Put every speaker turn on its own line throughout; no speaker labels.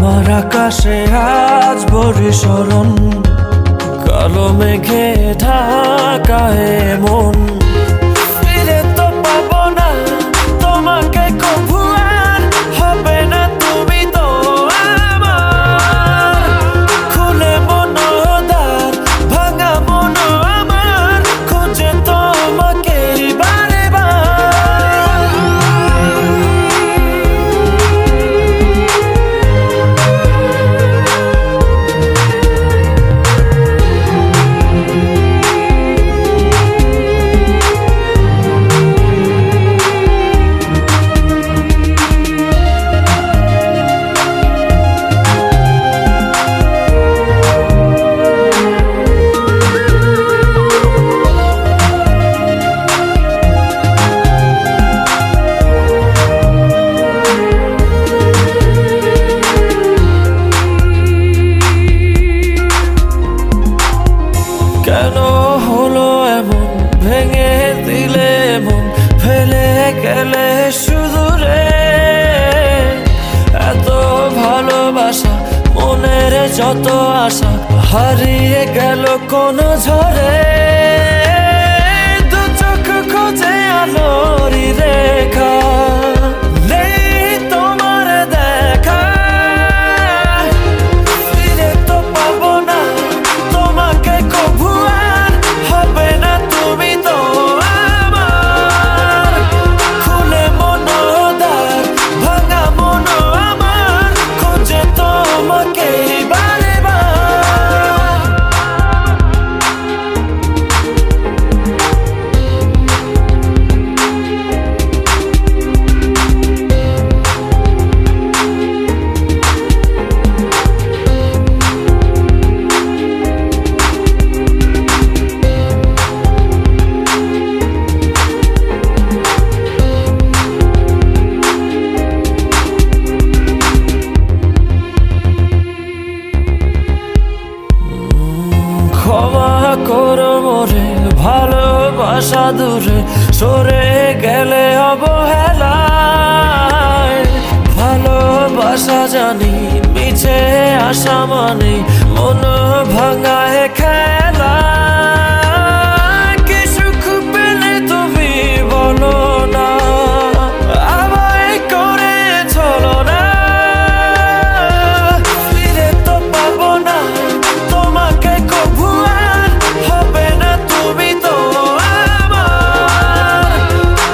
আমার আকাশে আজ বরিশরণ, কালো মেঘে ঢাকা মন। ফিরে তো পাবো না তোমাকে কভু, আর হবে না তুমি তো আমার। খুলে মনোদ্বার ভাঙা মন আমার, খুঁজে তোমাকে বারে বার। কেন হলো এমন, ভেঙে দিলে মন, ফেলে গেলে শুধু রে। এত ভালোবাসা, মনের যত আশা, হারিয়ে গেল কোন ঝড়ে। দু চোখ খোঁজে আলোরি রেখা, নেই তোমার দেখা। ফিরে তো পাবো না তোমাকে কভু, আর হবে না তুমি তো আমার। খুলে মনোদ্বার ভাঙা মন আমার, খুঁজে তোমাকে বারে বার। ক্ষমা করো মোরে, ভালোবাসা দূরে সরে গেলে অবহেলায়। ভালোবাসা জানি মিছে আশা মানে, মন ভাঙায় খেলা। কি সুখ পেলে তুমি বলো না, আমায় করে চলো না। ফিরে তো পাবো না তোমাকে কভু, আর হবে না তুমি তো আমার।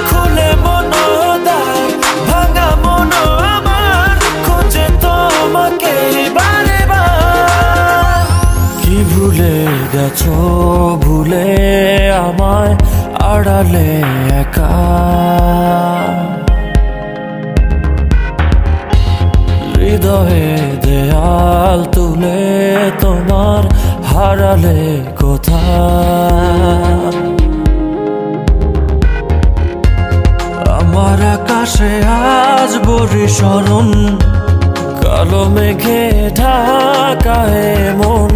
খুলে মনোদ্বার ভাঙা মন আমার, খুঁজে তোমাকে বারে বার। কি ভুলে গেছো, ভুলে আমায় আড়ালে একা। হৃদয়ে দেয়াল তুলে তোমার হারালে কোথা। আমার আকাশে আজ বরিশরণ, কালো মেঘে ঢাকা মন।